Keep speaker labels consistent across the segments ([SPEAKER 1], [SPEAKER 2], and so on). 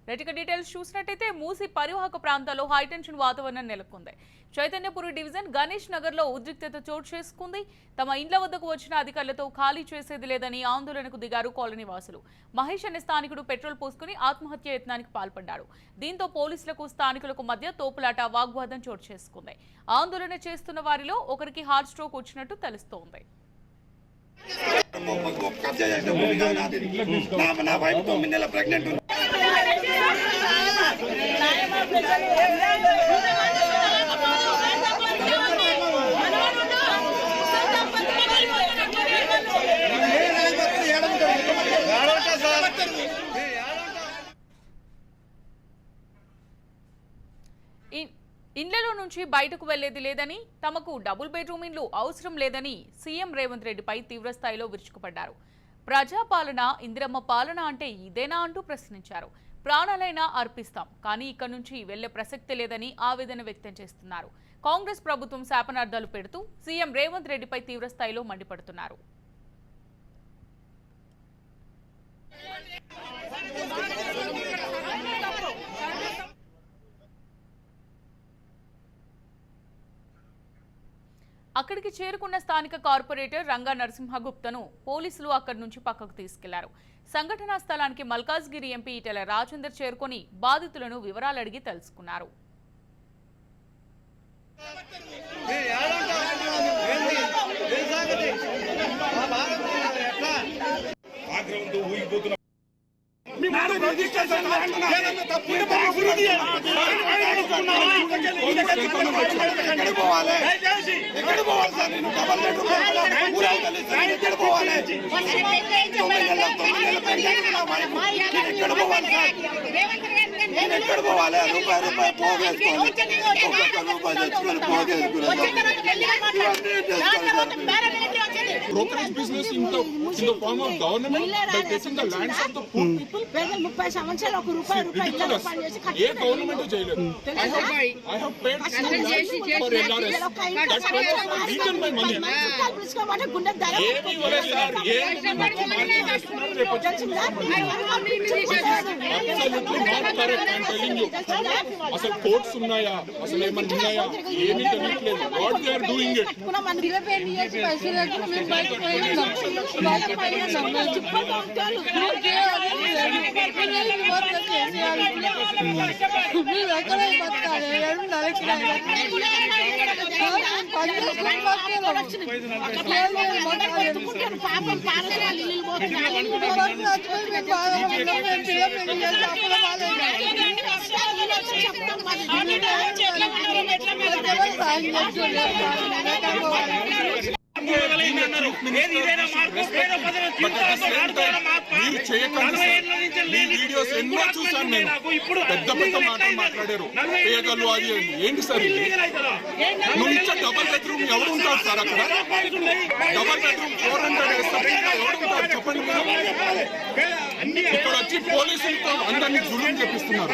[SPEAKER 1] Right details చూసినట్టయితే మూసి పరివాహక ప్రాంతాల్లో హైటెన్షన్ వాతావరణం నెలకొంది. చైతన్యపురి డివిజన్ గణేష్ నగర్ లో ఉద్రిక్తత చోటు చేసుకుంది. తమ ఇండ్ల వద్దకు వచ్చిన అధికారులతో ఖాళీ చేసేది లేదని ఆందోళనకు దిగారు కాలనీ వాసులు. మహేష్ అనే స్థానికుడు పెట్రోల్ పోసుకుని ఆత్మహత్య యత్నానికి పాల్పడ్డాడు. దీంతో పోలీసులకు స్థానికులకు మధ్య తోపులాట వాగ్వాదం చోటు చేసుకుంది. ఆందోళన చేస్తున్న వారిలో ఒకరికి హార్ట్ స్ట్రోక్ వచ్చినట్టు తెలుస్తోంది. ఇండ్లలో నుంచి బయటకు వెళ్లేది లేదని, తమకు డబుల్ బెడ్రూమ్ ఇండ్లు అవసరం లేదని సీఎం రేవంత్ రెడ్డిపై తీవ్రస్థాయిలో విరుచుకుపడ్డారు. ప్రజాపాలన, ఇందిరమ్మ పాలన అంటే ఇదేనా అంటూ ప్రశ్నించారు. ప్రాణాలైనా అర్పిస్తాం, కానీ ఇక్కడి నుంచి వెళ్లే ప్రసక్తి లేదని ఆవేదన వ్యక్తం చేస్తున్నారు. కాంగ్రెస్ ప్రభుత్వం శాపనార్థాలు పెడుతూ సీఎం రేవంత్ రెడ్డిపై తీవ్రస్థాయిలో మండిపడుతున్నారు. అక్కడికి చేరుకున్న స్థానిక కార్పొరేటర్ రంగా నరసింహగుప్తను పోలీసులు అక్కడి నుంచి పక్కకు తీసుకెళ్లారు. సంఘటనా స్థలానికి మల్కాజ్గిరి ఎంపీ ఈటెల రాజేందర్ చేరుకుని బాధితులను వివరాలు అడిగి తెలుసుకున్నారు.
[SPEAKER 2] Brokerage business in the form of government by taking the lands of the poor people. Ridiculous. A government చేయలేదు. I have paid for LRS. That's why I return my money. ఏమి ఇవ్వలేదు sir. Absolutely not correct. I'm telling you. అసలు courts ఉన్నాయా, అసలు ఏమన్నా ఉన్నాయా, ఏమీ తెలియట్లేదు. What they are doing it. Videos ఎన్నో చూసాను నేను. పెద్ద పెద్ద మాటలు మాట్లాడారు, పేగలు అది ఏంటి సార్? నువ్వు ఇచ్చే డబల్ బెడ్రూమ్ ఎవరు ఉంటారు సార్? అక్కడ డబల్ బెడ్రూమ్ 400 ఎవరు ఉంటారు చెప్పండి. ఇక్కడ వచ్చి పోలీసులతో అందరినీ జులుం చేపిస్తున్నారు.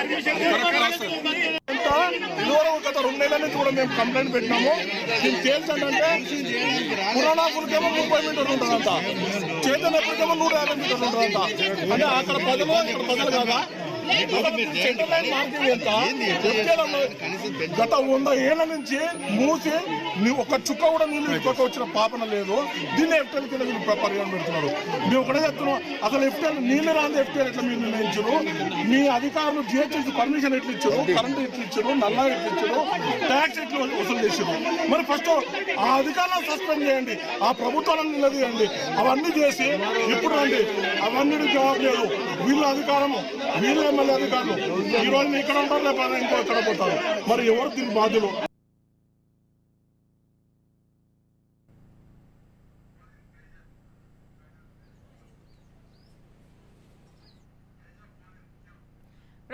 [SPEAKER 2] గత 2 నెలల నుంచి కూడా మేము కంప్లైంట్ పెట్టినాము. దీన్ని తేల్చండి. పురాణాపులకేమో 30 మీటర్లు ఉంటుందంట, చైతన్యపురికేమో 150 మీటర్లు ఉంటుందంట. అంటే అక్కడ ప్రజలు ఇక్కడ ప్రజలు కాదా? గత 100 ఏళ్ల నుంచి మూసి ఒక చుక్క కూడా నీళ్ళు ఇక్కడికి వచ్చిన పాపన లేదు. దీన్ని ఎఫ్టీఎల్ కింద పరిగణ పెడుతున్నారు. మేము ఒకటే చెప్తున్నాం, అసలు ఎఫ్టీఎల్ నీళ్లు రాని ఎఫ్టీఎల్ ఎట్లా మీరు నిర్ణయించారు? మీ అధికారులు జిహెచ్ఎంసీ పర్మిషన్ ఎట్లా ఇచ్చారు, కరెంట్ ఎట్లా ఇచ్చారు, నల్లా ఎట్లా ఇచ్చారు, ట్యాక్స్ ఎట్లా వసూలు చేశారు? మరి ఫస్ట్ ఆ అధికారులను సస్పెండ్ చేయండి, ఆ ప్రభుత్వాలను నిలదీయండి. అవన్నీ చేసి ఇప్పుడు రండి, అవన్నీ జవాబు లేదు. వీళ్ళ అధికారము, వీళ్ళ ఎమ్మెల్యే అధికారులు ఈ రోజు ఇక్కడ ఉంటారు, లేకపోతే ఇంకో ఎక్కడ పోతారు. మరి ఎవరు దీనికి బాధ్యులు?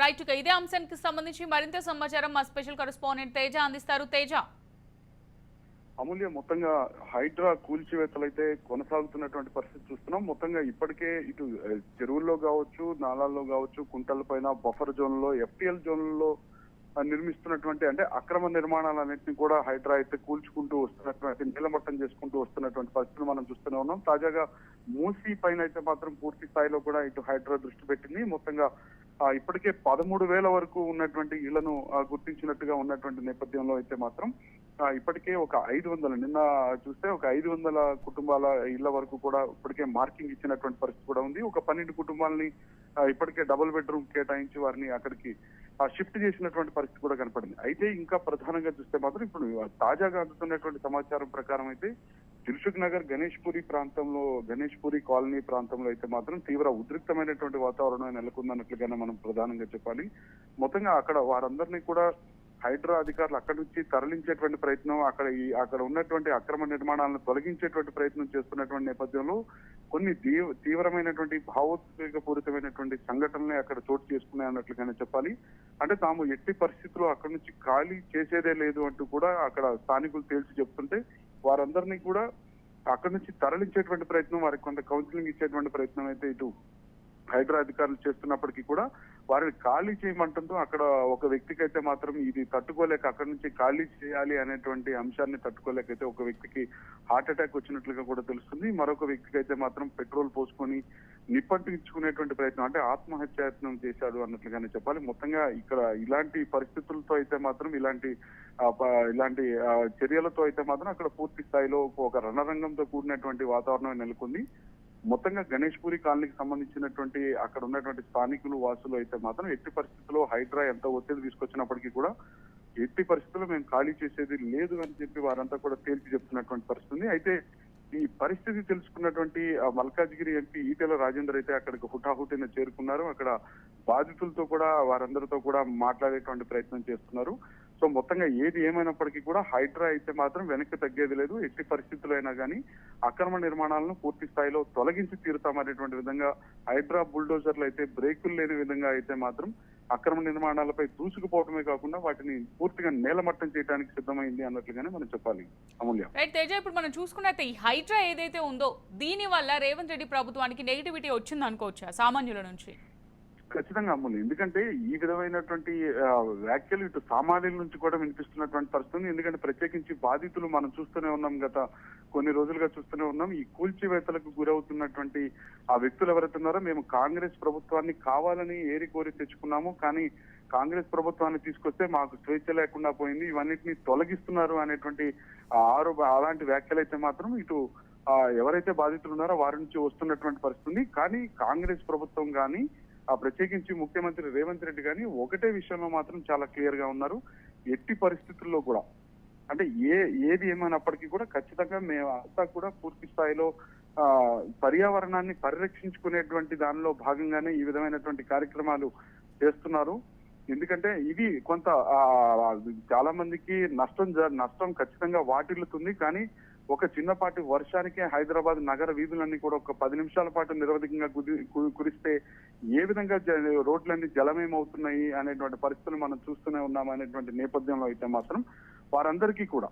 [SPEAKER 1] రైట్, ఇదే అంశానికి సంబంధించి మరింత సమాచారం మా స్పెషల్ కరెస్పాండెంట్ తేజ అందిస్తారు. తేజ.
[SPEAKER 3] అమూల్య, మొత్తంగా హైడ్రా కూల్చివేతలైతే కొనసాగుతున్నటువంటి పరిస్థితి చూస్తున్నాం. మొత్తంగా ఇప్పటికే ఇటు చెరువుల్లో కావచ్చు, నాలాల్లో కావచ్చు, కుంటల పైన బఫర్ జోన్లో, ఎఫ్టీఎల్ జోన్లలో నిర్మిస్తున్నటువంటి అంటే అక్రమ నిర్మాణాలన్నింటినీ కూడా హైడ్రా అయితే కూల్చుకుంటూ వస్తున్నటువంటి, నీలమట్టం చేసుకుంటూ వస్తున్నటువంటి పరిస్థితులు మనం చూస్తూనే ఉన్నాం. తాజాగా మూసీ పైన అయితే మాత్రం పూర్తి స్థాయిలో కూడా ఇటు హైడ్రా దృష్టి పెట్టింది. మొత్తంగా ఇప్పటికే 13,000 వరకు ఉన్నటువంటి ఇళ్లను గుర్తించినట్టుగా ఉన్నటువంటి నేపథ్యంలో అయితే మాత్రం ఇప్పటికే ఒక 500 నిన్న చూస్తే ఒక 500 కుటుంబాల ఇళ్ల వరకు కూడా ఇప్పటికే మార్కింగ్ ఇచ్చినటువంటి పరిస్థితి కూడా ఉంది. ఒక 12 కుటుంబాలని ఇప్పటికే డబుల్ బెడ్రూమ్ కేటాయించి వారిని అక్కడికి షిఫ్ట్ చేసినటువంటి పరిస్థితి కూడా కనపడింది. అయితే ఇంకా ప్రధానంగా చూస్తే మాత్రం ఇప్పుడు తాజాగా అందుతున్నటువంటి సమాచారం ప్రకారం అయితే దిల్సుఖ్ నగర్ గణేష్ పూరి కాలనీ ప్రాంతంలో అయితే మాత్రం తీవ్ర ఉద్రిక్తమైనటువంటి వాతావరణం నెలకొందన్నట్లుగానే మనం ప్రధానంగా చెప్పాలి. మొత్తంగా అక్కడ వారందరినీ కూడా హైడ్రా అధికారులు అక్కడి నుంచి తరలించేటువంటి ప్రయత్నం, అక్కడ ఉన్నటువంటి అక్రమ నిర్మాణాలను తొలగించేటువంటి ప్రయత్నం చేస్తున్నటువంటి నేపథ్యంలో కొన్ని తీవ్రమైనటువంటి భావోద్వేగపూరితమైనటువంటి సంఘటనలే అక్కడ చోటు చేసుకున్నాయి అన్నట్లుగానే చెప్పాలి. అంటే తాము ఎట్టి పరిస్థితుల్లో అక్కడి నుంచి ఖాళీ చేసేదే లేదు అంటూ కూడా అక్కడ స్థానికులు తేల్చి చెప్తుంటే వారందరినీ కూడా అక్కడి నుంచి తరలించేటువంటి ప్రయత్నం, వారికి కొంత కౌన్సిలింగ్ ఇచ్చేటువంటి ప్రయత్నం అయితే ఇటు హైడ్రా అధికారులు చేస్తున్నప్పటికీ కూడా వారిని ఖాళీ చేయమంటంతో అక్కడ ఒక వ్యక్తికి అయితే మాత్రం ఇది తట్టుకోలేక అక్కడి నుంచి ఖాళీ చేయాలి అనేటువంటి అంశాన్ని తట్టుకోలేకైతే ఒక వ్యక్తికి హార్ట్ అటాక్ వచ్చినట్లుగా కూడా తెలుస్తుంది. మరొక వ్యక్తికి అయితే మాత్రం పెట్రోల్ పోసుకొని నిప్పంటించుకునేటువంటి ప్రయత్నం, అంటే ఆత్మహత్యాయత్నం చేశాడు అన్నట్లుగానే చెప్పాలి. మొత్తంగా ఇక్కడ ఇలాంటి పరిస్థితులతో అయితే మాత్రం ఇలాంటి చర్యలతో అయితే మాత్రం అక్కడ పూర్తి స్థాయిలో ఒక రణరంగంతో కూడినటువంటి వాతావరణం నెలకొంది. మొత్తంగా గణేష్ పూరి కాలనీకి సంబంధించినటువంటి అక్కడ ఉన్నటువంటి స్థానికులు వాసులు అయితే మాత్రం ఎట్టి పరిస్థితుల్లో హైడ్రా ఎంత ఒత్తిడి తీసుకొచ్చినప్పటికీ కూడా ఎట్టి పరిస్థితుల్లో మేము ఖాళీ చేసేది లేదు అని చెప్పి వారంతా కూడా తేల్చి చెప్తున్నటువంటి పరిస్థితి. అయితే ఈ పరిస్థితి తెలుసుకున్నటువంటి మల్కాజ్గిరి ఎంపీ ఈటెల రాజేందర్ అయితే అక్కడికి హుటాహుటిన చేరుకున్నారు. అక్కడ బాధితులతో కూడా వారందరితో కూడా మాట్లాడేటువంటి ప్రయత్నం చేస్తున్నారు. సో మొత్తంగా ఏది ఏమైనప్పటికీ కూడా హైడ్రా అయితే మాత్రం వెనక్కి తగ్గేది లేదు. ఎట్టి పరిస్థితుల్లో అయినా కానీ అక్రమ నిర్మాణాలను పూర్తి స్థాయిలో తొలగించి తీరుతామనేటువంటి విధంగా హైడ్రా బుల్డోజర్లు అయితే బ్రేకులు లేని విధంగా అయితే మాత్రం అక్రమ నిర్మాణాలపై దూసుకుపోవడమే కాకుండా వాటిని పూర్తిగా నేలమట్టం చేయడానికి సిద్ధమైంది అన్నట్లుగానే మనం చెప్పాలి. అమూల్య,
[SPEAKER 1] రైట్ తేజ, ఇప్పుడు మనం చూసుకున్నట్టే ఈ హైడ్రా ఏదైతే ఉందో దీని వల్ల రేవంత్ రెడ్డి ప్రభుత్వానికి నెగిటివిటీ వచ్చింది అనుకోవచ్చా సామాన్యుల నుంచి?
[SPEAKER 3] ఖచ్చితంగా అమ్ములు, ఎందుకంటే ఈ విధమైనటువంటి వ్యాఖ్యలు ఇటు సామాన్యుల నుంచి కూడా వినిపిస్తున్నటువంటి పరిస్థితి. ఎందుకంటే ప్రత్యేకించి బాధితులు మనం చూస్తూనే ఉన్నాం, గత కొన్ని రోజులుగా చూస్తూనే ఉన్నాం. ఈ కూల్చివేతలకు గురవుతున్నటువంటి ఆ వ్యక్తులు ఎవరైతే ఉన్నారో మేము కాంగ్రెస్ ప్రభుత్వాన్ని కావాలని ఏరి కోరి తెచ్చుకున్నాము, కానీ కాంగ్రెస్ ప్రభుత్వాన్ని తీసుకొస్తే మాకు స్వేచ్ఛ లేకుండా పోయింది, ఇవన్నిటిని తొలగిస్తున్నారు అనేటువంటి అలాంటి వ్యాఖ్యలు అయితే మాత్రం ఇటు ఎవరైతే బాధితులు ఉన్నారో వారి నుంచి వస్తున్నటువంటి పరిస్థితి. కానీ కాంగ్రెస్ ప్రభుత్వం కానీ ప్రత్యేకించి ముఖ్యమంత్రి రేవంత్ రెడ్డి కానీ ఒకటే విషయంలో మాత్రం చాలా క్లియర్ గా ఉన్నారు. ఎట్టి పరిస్థితుల్లో కూడా అంటే ఏది ఏమైనప్పటికీ కూడా ఖచ్చితంగా మేము అంతా కూడా పూర్తి స్థాయిలో పర్యావరణాన్ని పరిరక్షించుకునేటువంటి దానిలో భాగంగానే ఈ విధమైనటువంటి కార్యక్రమాలు చేస్తున్నారు. ఎందుకంటే ఇది కొంత చాలా మందికి నష్టం ఖచ్చితంగా వాటిల్లుతుంది. కానీ ఒక చిన్నపాటి వర్షానికే హైదరాబాద్ నగర వీధులన్నీ కూడా ఒక 10 నిమిషాల పాటు నిరవధికంగా కురిస్తే ఏ విధంగా రోడ్లన్నీ జలమేమవుతున్నాయి అనేటువంటి పరిస్థితులు మనం చూస్తూనే ఉన్నాం అనేటువంటి నేపథ్యంలో అయితే మాత్రం వారందరికీ కూడా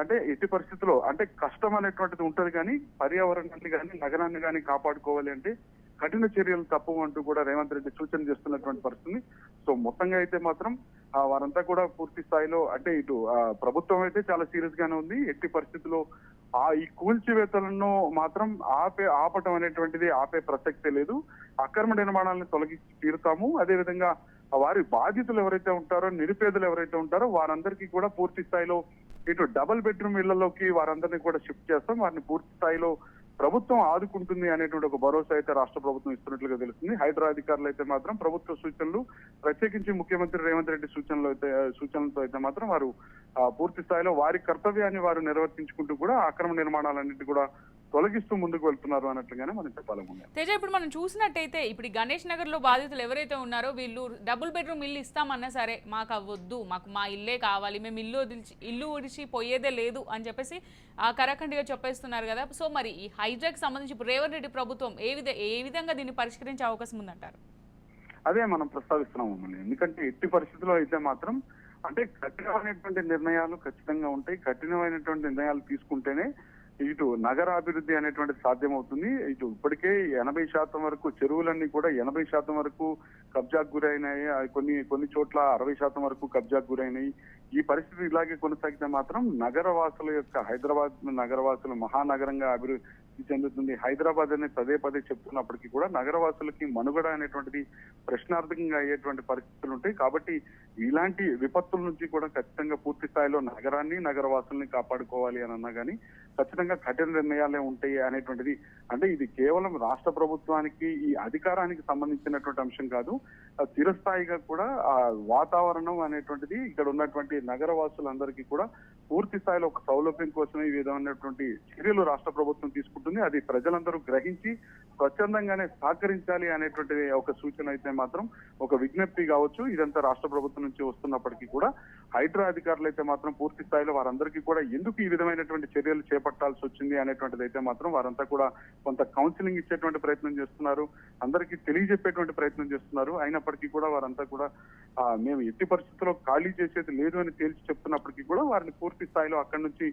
[SPEAKER 3] అంటే ఎట్టి పరిస్థితుల్లో అంటే కష్టం అనేటువంటిది ఉంటది, కానీ పర్యావరణాన్ని కానీ నగరాన్ని కానీ కాపాడుకోవాలి అంటే కఠిన చర్యలు తప్పవు అంటూ కూడా రేవంత్ రెడ్డి సూచన చేస్తున్నటువంటి పరిస్థితి. సో మొత్తంగా అయితే మాత్రం వారంతా కూడా పూర్తి స్థాయిలో అంటే ఇటు ప్రభుత్వం అయితే చాలా సీరియస్ గానే ఉంది. ఎట్టి పరిస్థితుల్లో ఈ కూల్చివేతలను మాత్రం ఆపటం అనేటువంటిది ఆపే ప్రసక్తే లేదు. అక్రమ నిర్మాణాలను తొలగించి తీరుతాము. అదేవిధంగా వారి బాధితులు ఎవరైతే ఉంటారో, నిరుపేదలు ఎవరైతే ఉంటారో వారందరికీ కూడా పూర్తి స్థాయిలో ఇటు డబుల్ బెడ్రూమ్ ఇళ్లలోకి వారందరినీ కూడా షిఫ్ట్ చేస్తాం. వారిని పూర్తి స్థాయిలో ప్రభుత్వం ఆదుకుంటుంది అనేటువంటి ఒక భరోసా అయితే రాష్ట్ర ప్రభుత్వం ఇస్తున్నట్లుగా తెలుస్తుంది. హైడ్రా అధికారులు అయితే మాత్రం ప్రభుత్వ సూచనలు, ప్రత్యేకించి ముఖ్యమంత్రి రేవంత్ రెడ్డి సూచనలతో అయితే మాత్రం వారు పూర్తి స్థాయిలో వారి కర్తవ్యాన్ని వారు నిర్వర్తించుకుంటూ కూడా అక్రమ నిర్మాణాలన్నింటి కూడా తొలగిస్తూ ముందుకు వెళ్తున్నారు అన్నట్లుగానే మనం చెప్పాలనుకున్నాం.
[SPEAKER 1] తేజ, ఇప్పుడు మనం చూసినట్టయితే ఇప్పుడు గణేష్ నగర్ లో బాధితులు ఎవరైతే ఉన్నారో వీళ్ళు డబుల్ బెడ్రూమ్ ఇల్లు ఇస్తామన్నా సరే మాకు అవ్వద్దు, మాకు మా ఇల్లే కావాలి, మేము ఇల్లు విడిచి పోయేదే లేదు అని చెప్పేసి కరాఖండిగా చెప్పేస్తున్నారు కదా. సో మరి ఈ హైడ్రాకి సంబంధించి ఇప్పుడు రేవంత్ రెడ్డి ప్రభుత్వం ఏ విధంగా దీన్ని పరిష్కరించే అవకాశం ఉందంటారు?
[SPEAKER 3] అదే మనం ప్రస్తావిస్తున్నాము. ఎందుకంటే ఎట్టి పరిస్థితుల్లో అయితే మాత్రం అంటే కఠినమైనటువంటి నిర్ణయాలు ఖచ్చితంగా ఉంటాయి. కఠినమైనటువంటి నిర్ణయాలు తీసుకుంటేనే ఇటు నగరాభివృద్ధి అనేటువంటి సాధ్యమవుతుంది. ఇటు ఇప్పటికే 80% వరకు చెరువులన్నీ కూడా 80% వరకు కబ్జాకు గురైనాయి. కొన్ని చోట్ల 60% వరకు కబ్జాకు గురైనాయి. ఈ పరిస్థితి ఇలాగే కొనసాగితే మాత్రం నగరవాసుల యొక్క హైదరాబాద్ నగరవాసులు మహానగరంగా అభివృద్ధి చెందుతుంది. హైదరాబాద్ అని పదే పదే చెప్తున్నప్పటికీ కూడా నగరవాసులకి మనుగడ అనేటువంటిది ప్రశ్నార్థకంగా అయ్యేటువంటి పరిస్థితులు ఉంటాయి. కాబట్టి ఇలాంటి విపత్తుల నుంచి కూడా ఖచ్చితంగా పూర్తి స్థాయిలో నగరాన్ని నగరవాసుల్ని కాపాడుకోవాలి అని అన్నా కానీ ఖచ్చితంగా కఠిన నిర్ణయాలే ఉంటాయి అనేటువంటిది. అంటే ఇది కేవలం రాష్ట్ర ప్రభుత్వానికి ఈ అధికారానికి సంబంధించినటువంటి అంశం కాదు, చిరస్థాయిగా కూడా ఆ వాతావరణం అనేటువంటిది ఇక్కడ ఉన్నటువంటి నగరవాసులందరికీ కూడా పూర్తి స్థాయిలో ఒక సౌలభ్యం కోసమే ఈ విధమైనటువంటి చర్యలు రాష్ట్ర ప్రభుత్వం తీసుకుంటుంది. అది ప్రజలందరూ గ్రహించి స్వచ్ఛందంగానే సహకరించాలి అనేటువంటి ఒక సూచన అయితే మాత్రం, ఒక విజ్ఞప్తి కావచ్చు, ఇదంతా రాష్ట్ర ప్రభుత్వం నుంచి వస్తున్నప్పటికీ కూడా హైడ్రా అధికారులు అయితే మాత్రం పూర్తి స్థాయిలో వారందరికీ కూడా ఎందుకు ఈ విధమైనటువంటి చర్యలు చేపట్టాల్సి వచ్చింది అనేటువంటిది అయితే మాత్రం వారంతా కూడా కొంత కౌన్సిలింగ్ ఇచ్చేటువంటి ప్రయత్నం చేస్తున్నారు, అందరికీ తెలియజెప్పేటువంటి ప్రయత్నం చేస్తున్నారు. అయినప్పటికీ కూడా వారంతా కూడా మేము ఎట్టి పరిస్థితుల్లో ఖాళీ చేసేది లేదు అని తేల్చి చెప్తున్నప్పటికీ కూడా వారిని పూర్తి స్థాయిలో అక్కడి నుంచి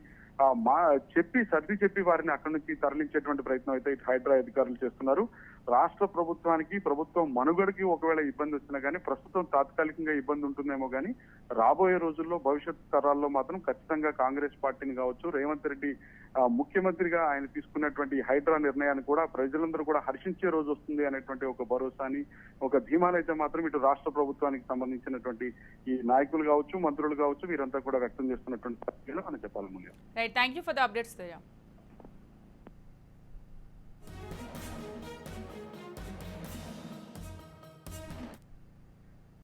[SPEAKER 3] సర్ది చెప్పి వారిని అక్కడి నుంచి తరలించేటువంటి ప్రయత్నం అయితే హైడ్రా అధికారులు చేస్తున్నారు. రాష్ట్ర ప్రభుత్వానికి ప్రభుత్వం మనుగడకి ఒకవేళ ఇబ్బంది వచ్చినా కానీ ప్రస్తుతం తాత్కాలికంగా ఇబ్బంది ఉంటుందేమో కానీ రాబోయే రోజుల్లో భవిష్యత్ తరాల్లో మాత్రం ఖచ్చితంగా కాంగ్రెస్ పార్టీని కావచ్చు, రేవంత్ రెడ్డి ముఖ్యమంత్రిగా ఆయన తీసుకున్నటువంటి హైడ్రా నిర్ణయాన్ని కూడా ప్రజలందరూ కూడా హర్షించే రోజు వస్తుంది అనేటువంటి ఒక భరోసాని, ఒక ధీమానైతే మాత్రం ఇటు రాష్ట్ర ప్రభుత్వానికి సంబంధించినటువంటి ఈ నాయకులు కావచ్చు, మంత్రులు కావచ్చు, వీరంతా కూడా వ్యక్తం చేస్తున్నటువంటి పరిస్థితులు అని చెప్పాలి.
[SPEAKER 1] Right, thank you for the updates.